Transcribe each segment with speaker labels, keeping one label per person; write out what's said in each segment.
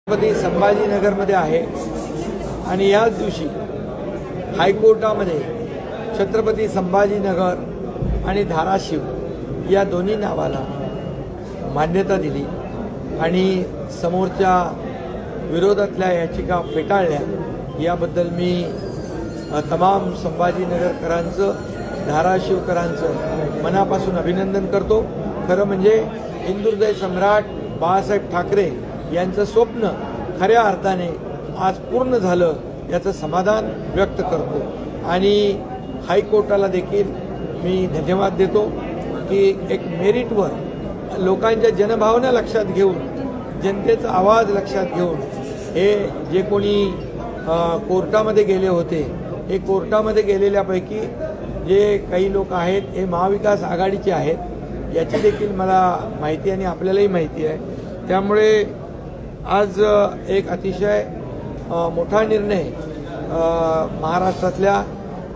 Speaker 1: छत्रपती संभाजीनगरमध्ये आहे आणि याच दिवशी हायकोर्टामध्ये छत्रपती संभाजीनगर आणि धाराशिव या दोन्ही नावाला मान्यता दिली आणि समोरच्या विरोधातल्या याचिका फेटाळल्या। याबद्दल मी तमाम संभाजीनगरकरांचं धाराशिवकरांचं मनापासून अभिनंदन करतो। खरं म्हणजे हिंदुहृदय सम्राट बाळासाहेब ठाकरे यांचं स्वप्न खऱ्या अर्थाने आज पूर्ण झालं याचं समाधान व्यक्त करतो आणि हायकोर्टाला देखील मी धन्यवाद देतो की एक मेरिटवर लोकांच्या जनभावना लक्षात घेऊन जनतेचा आवाज लक्षात घेऊन हे जे कोणी कोर्टामध्ये गेले होते हे कोर्टामध्ये गेलेल्यापैकी जे काही लोक आहेत हे महाविकास आघाडीचे आहेत याची देखील मला माहिती आणि आपल्यालाही माहिती आहे। त्यामुळे आज एक अतिशय मोठा निर्णय महाराष्ट्रातल्या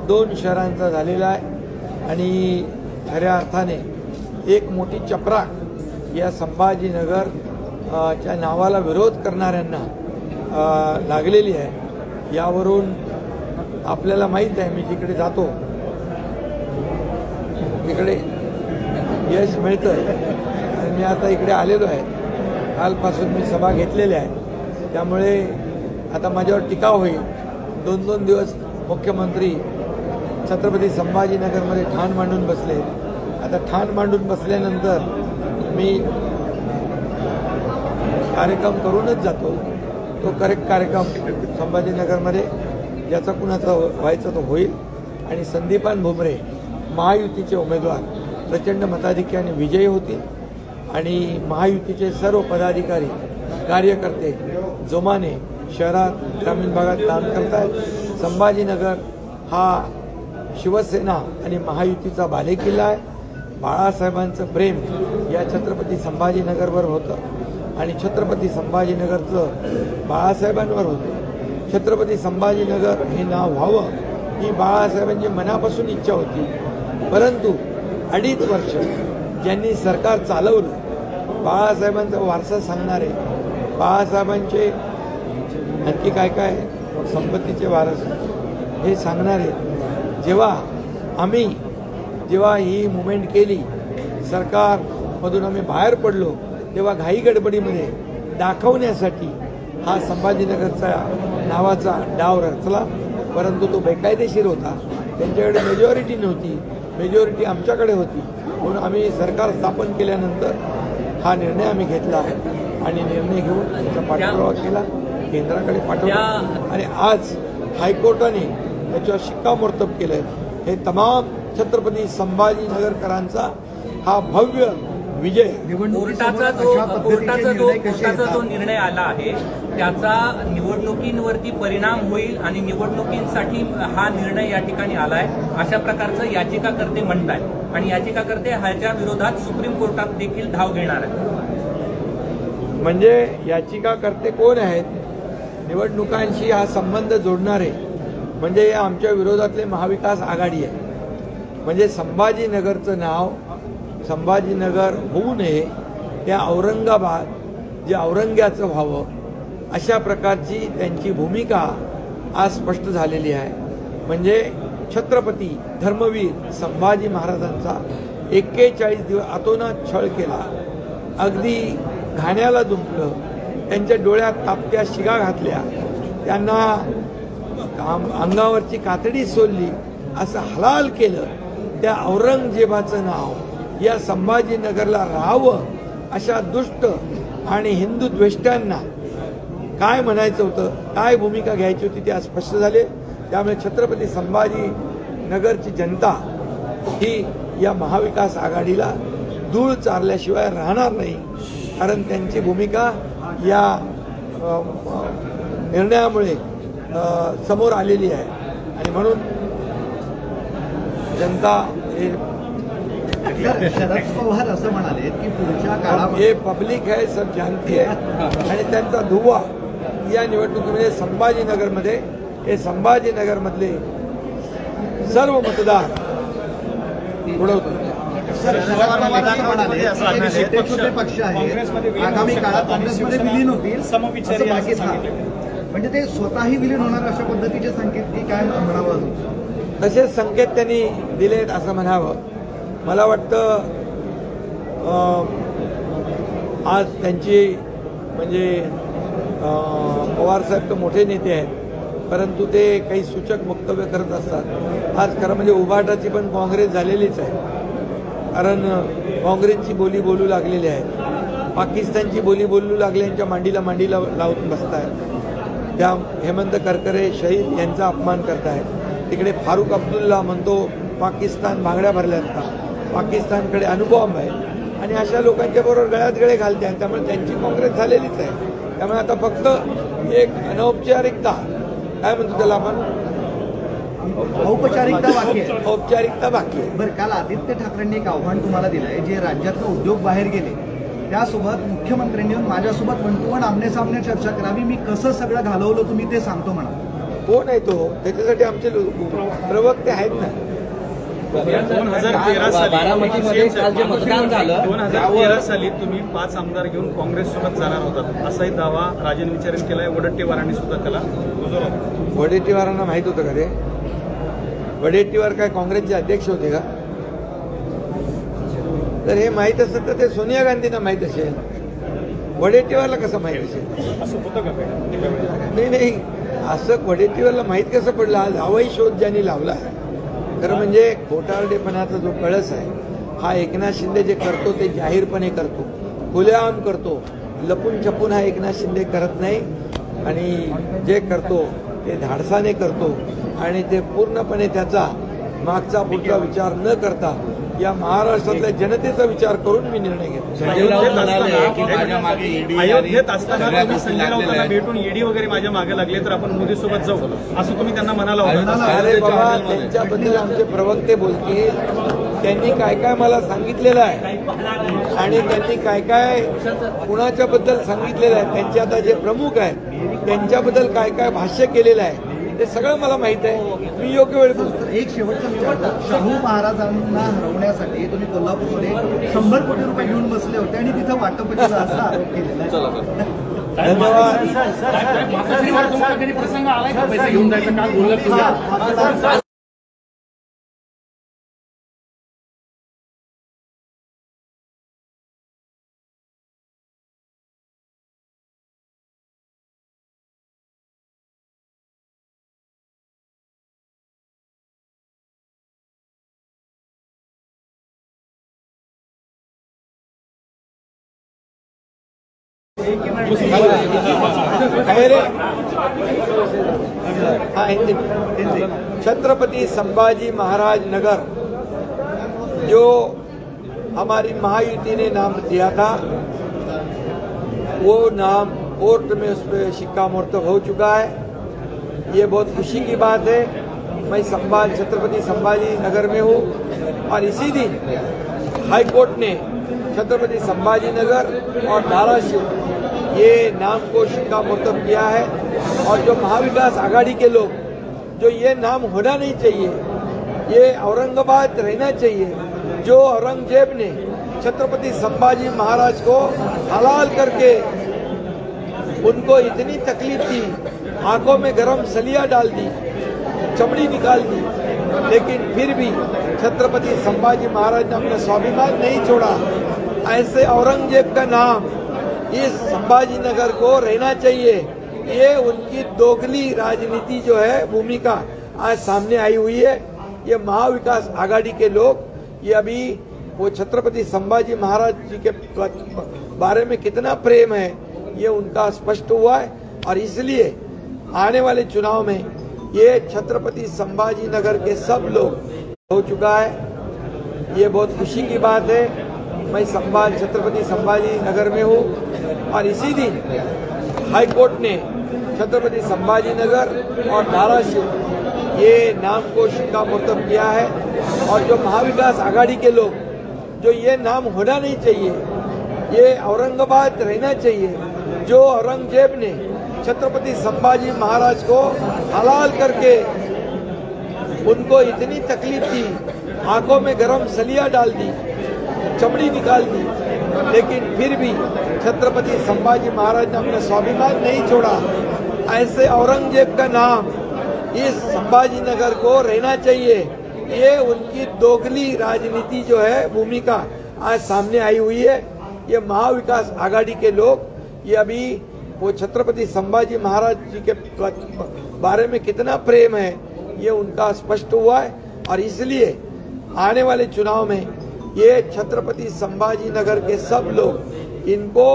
Speaker 1: 2 शहरांचा झालेला आहे आणि खऱ्या अर्थाने एक मोठी चपराक या संभाजीनगर च्या नावाला विरोध करणाऱ्यांना लागलेली आहे। यावरून आपल्याला माहीत आहे, मी जिकडे जातो तिकडे यश मिळतं। मी आता इकडे आलेलो आहे, कालपासून मी सभा घेतलेल्या आहे, त्यामुळे आता माझ्यावर टीका होईल। 2-2 दिवस मुख्यमंत्री छत्रपती संभाजीनगरमध्ये ठाण मांडून बसले। आता ठाण मांडून बसल्यानंतर मी कार्यक्रम करूनच जातो। तो करेक्ट कार्यक्रम संभाजीनगरमध्ये ज्याचा कुणाचा व्हायचा तो होईल आणि संदीपान भुमरे महायुतीचे उमेदवार प्रचंड मताधिक्याने विजयी होतील आणि महायुतीचे सर्व पदाधिकारी कार्यकर्ते जोमाने शहरात ग्रामीण भागात काम करतात। संभाजीनगर हा शिवसेना आणि महायुतीचा बालेकिल्ला आहे। बाळासाहेबांचं प्रेम या छत्रपती संभाजीनगरवर होतं आणि छत्रपती संभाजीनगरचं बाळासाहेबांवर होतं। छत्रपती संभाजीनगर हे नाव व्हावं ही बाळासाहेबांची मनापासून इच्छा होती, परंतु 2.5 वर्ष ज्यांनी सरकार चालवलं बाळासाहेबांचा वारसा सांगणारे बाळासाहेबांचे आणखी काय काय संपत्तीचे वारस हे सांगणारे जेव्हा ही मुवमेंट केली सरकारमधून आम्ही बाहेर पडलो तेव्हा घाई गडबडीमध्ये दाखवण्यासाठी हा संभाजीनगरचा नावाचा डाव रचला, परंतु तो बेकायदेशीर होता। त्यांच्याकडे मेजॉरिटी नव्हती, मेजॉरिटी आमच्याकडे होती, म्हणून आम्ही सरकार स्थापन केल्यानंतर हा निर्णय आम्ही घेतला आहे आणि निर्णय घेऊन त्याचा पाठपुरावा केला, केंद्राकडे पाठवला आणि आज हायकोर्टाने त्याच्यावर शिक्कामोर्तब केलंय। हे तमाम छत्रपती संभाजीनगरकरांचा हा भव्य विजय।
Speaker 2: कोर्टाचा जो निर्णय आला आहे त्याचा निवडणुकींवरती परिणाम होईल आणि निवडणुकींसाठी हा निर्णय या ठिकाणी आलाय अशा प्रकारचं याचिकाकर्ते म्हणतात आणि याचिकाकर्ते ह्याच्या विरोधात सुप्रीम कोर्टात देखील धाव घेणार आहेत।
Speaker 1: म्हणजे याचिकाकर्ते कोण आहेत? निवडणुकांशी हा संबंध जोडणारे म्हणजे आमच्या विरोधातले महाविकास आघाडी आहे। म्हणजे संभाजीनगरचं नाव संभाजीनगर होऊ नये, त्या औरंगाबाद जे औरंग्याचं व्हावं अशा प्रकारची त्यांची भूमिका आज स्पष्ट झालेली आहे। म्हणजे छत्रपती धर्मवीर संभाजी महाराजांचा 41 दिवस अतोनात छळ केला, अगदी घाण्याला दुंपलं, त्यांच्या डोळ्यात तापत्या शिगा घातल्या, त्यांना अंगावरची कातडी सोलली, असं हलाल केलं। त्या औरंगजेबाचं नाव या संभाजीनगरला राहावं अशा दुष्ट आणि हिंदू द्वेष्टांना काय म्हणायचं होतं, काय भूमिका घ्यायची होती ते आज स्पष्ट झाले। त्यामुळे छत्रपती संभाजीनगरची जनता ही या महाविकास आघाडीला धूळ चारल्याशिवाय राहणार नाही, कारण त्यांची भूमिका या निर्णयामुळे समोर आलेली आहे आणि म्हणून जनता
Speaker 3: शरद पवार असं म्हणाले की पुढच्या काळात
Speaker 1: हे पब्लिक है सब जानती है आणि त्यांचा धुव्वा या निवडणुकीमध्ये संभाजीनगरमध्ये हे संभाजीनगरमधले सर्व मतदार उडवतात।
Speaker 3: छोटे पक्ष आहेत, आगामी काळात काँग्रेसमध्ये विलीन होतील समविचारी म्हणजे ते स्वतःही विलीन होणार अशा पद्धतीचे संकेत की काय म्हणावं?
Speaker 1: तसेच संकेत त्यांनी दिलेत असं म्हणावं. मला वाटतं आज त्यांची म्हणजे पवारसाहेब तर मोठे नेते आहेत, परंतु ते काही सूचक वक्तव्य करत असतात. आज खरं म्हणजे उभाटाची पण काँग्रेस झालेलीच आहे, कारण काँग्रेसची बोली बोलू लागलेली आहे, पाकिस्तानची बोली बोलू लागल्यांच्या मांडीला लावून बसतायत. त्या हेमंत करकरे शहीद यांचा अपमान करतायत. तिकडे फारुख अब्दुल्ला म्हणतो पाकिस्तान भांगड्या भरल्यात का, पाकिस्तानकडे अणुबॉम्ब आहे, आणि अशा लोकांच्या बरोबर गळ्यात गळे घालते. त्यामुळे त्यांची काँग्रेस झालेलीच आहे. त्यामुळे आता फक्त एक अनौपचारिकता, काय म्हणतो त्याला आपण,
Speaker 3: औपचारिकता बाकी आहे.
Speaker 1: औपचारिकता बाकी आहे.
Speaker 3: बरं, काल आदित्य ठाकरेंनी एक आव्हान तुम्हाला दिलंय, जे राज्यातले उद्योग बाहेर गेले त्यासोबत मुख्यमंत्र्यांनी येऊन माझ्यासोबत वन टू वन आमने सामने चर्चा करावी, मी कसं सगळं घालवलं तुम्ही ते सांगतो म्हणा.
Speaker 1: कोण आहे तो? त्याच्यासाठी आमचे प्रवक्ते आहेत ना.
Speaker 4: 2013 साली तुम्ही 5 आमदार घेऊन काँग्रेससोबत जाणार होतात असाही दावा राजन विचारेन केलाय. वडेट्टीवारांनी सुद्धा त्याला
Speaker 1: वडेट्टीवारांना माहित होतं का ते? वडेट्टीवार काय काँग्रेसचे अध्यक्ष होते का? तर हे माहित असेल तर ते सोनिया गांधींना माहित असेल, वडेट्टीवारला कसं माहित असेल?
Speaker 4: असं होतं का?
Speaker 1: नाही, असं वडेट्टीवारला माहित कसं पडलं? आज हवाई शोध ज्यांनी लावला आहे. खरं म्हणजे खोटारडेपणाचा जो कळस आहे हा एकनाथ शिंदे जे करतो ते जाहीरपणे करतो, खुलेआम करतो. लपून छपून हा एकनाथ शिंदे करत नाही, आणि जे करतो ते धाडसाने करतो, आणि ते पूर्णपणे त्याचा मागचा पुढचा विचार न करता या महाराष्ट्रातल्या जनतेचा विचार करून मी निर्णय घेतो.
Speaker 4: अयोध्येत असताना तुम्ही संजय राऊतांना भेटून ईडी वगैरे माझ्या मागे लागले तर आपण मोदीसोबत जाऊ असं तुम्ही त्यांना म्हणाला होता.
Speaker 1: अरे बाबा, त्यांच्याबद्दल आमचे प्रवक्ते बोलतील. त्यांनी काय काय मला सांगितलेलं आहे, आणि त्यांनी काय काय कुणाच्या बद्दल सांगितलेलं आहे, त्यांचे आता जे प्रमुख आहेत त्यांच्याबद्दल काय काय भाष्य केलेलं आहे ते सगळं मला माहित आहे. मी योग्य वेळ बोलतो.
Speaker 3: एक शेवटचा विचार, शाहू महाराजांना हरवण्यासाठी तुम्ही कोल्हापूरमध्ये 100 कोटी रुपये घेऊन बसले होते आणि तिथं वाटपाचा असा आरोप केलेला आहे. धन्यवाद.
Speaker 1: छत्रपति संभाजी महाराज नगर जो हमारी महायुति ने नाम दिया था, वो नाम कोर्ट में उस पर शिक्कामोर्तब हो चुका है. ये बहुत खुशी की बात है. मैं छत्रपति संभाजी नगर में हूँ, और इसी दिन हाई कोर्ट ने छत्रपति संभाजी नगर और धाराशिव ये नाम को शिक्कामोर्तब किया है. और जो महाविकास आघाड़ी के लोग, जो ये नाम होना नहीं चाहिए, ये औरंगाबाद रहना चाहिए, जो औरंगजेब ने छत्रपति संभाजी महाराज को हलाल करके उनको इतनी तकलीफ दी, आंखों में गरम सलिया डाल दी, चमड़ी निकाल दी, लेकिन फिर भी छत्रपति संभाजी महाराज ने अपना स्वाभिमान नहीं छोड़ा. ऐसे औरंगजेब का नाम इस संभाजी नगर को रहना चाहिए. ये उनकी दोगली राजनीति जो है, भूमिका आज सामने आई हुई है. ये महाविकास आघाड़ी के लोग, ये अभी वो छत्रपति संभाजी महाराज जी के बारे में कितना प्रेम है ये उनका स्पष्ट हुआ है. और इसलिए आने वाले चुनाव में ये छत्रपति संभाजी नगर के सब लोग हो चुका है. ये बहुत खुशी की बात है. मैं छत्रपति संभाजी नगर में हूँ, और इसी दिन हाई कोर्ट ने छत्रपति संभाजी नगर और धाराशिव ये नाम को शिक्कामोर्तब किया है. और जो महाविकास आघाड़ी के लोग, जो ये नाम होना नहीं चाहिए, ये औरंगाबाद रहना चाहिए, जो औरंगजेब ने छत्रपति संभाजी महाराज को हलाल करके उनको इतनी तकलीफ दी, आंखों में गरम सलिया डाल दी, चमड़ी निकाल दी, लेकिन फिर भी छत्रपति संभाजी महाराज ने अपना स्वाभिमान नहीं छोड़ा। ऐसे औरंगजेब का नाम इस संभाजी नगर को रहना चाहिए। ये उनकी दोगली राजनीति जो है, भूमिका आज सामने आई हुई है। ये महाविकास आघाड़ी के लोग ये अभी वो छत्रपति संभाजी महाराज जी के बारे में कितना प्रेम है ये उनका स्पष्ट हुआ है। और इसलिए आने वाले चुनाव में ये छत्रपति संभाजी नगर के सब लोग इनको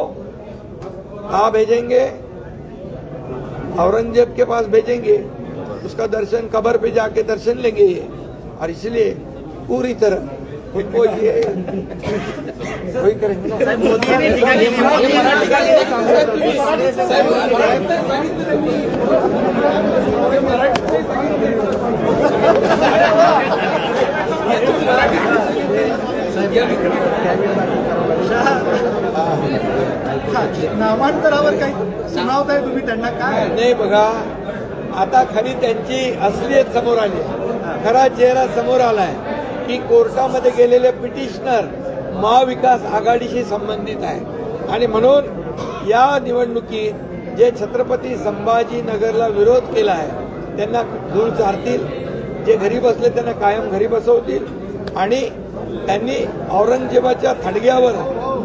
Speaker 1: कहाँ भेजेंगे? औरंगजेब के पास भेजेंगे, उसका दर्शन कब्र पे जाके दर्शन लेंगे ये। और इसलिए पूरी तरह उनको ये वही करेंगे।
Speaker 3: मोदी ने टीका केली नामांतरावर काही सुनावताय तुम्ही त्यांना काय?
Speaker 1: नाही बघा, आता खरी त्यांची असलियत समोर आली, खरा चेहरा समोर आलाय की कोर्टामध्ये गेलेले पिटिशनर महाविकास आघाडीशी संबंधित आहे। आणि म्हणून या निवडणुकीत जे छत्रपती संभाजी नगरला विरोध केला आहे त्यांना धूळ चारतील, जे घरी बसले त्यांना कायम घरी बसवतील आणि त्यांनी औरंगजेबाच्या थडग्यावर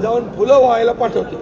Speaker 1: जाऊन फुलं व्हायला पाठवतील।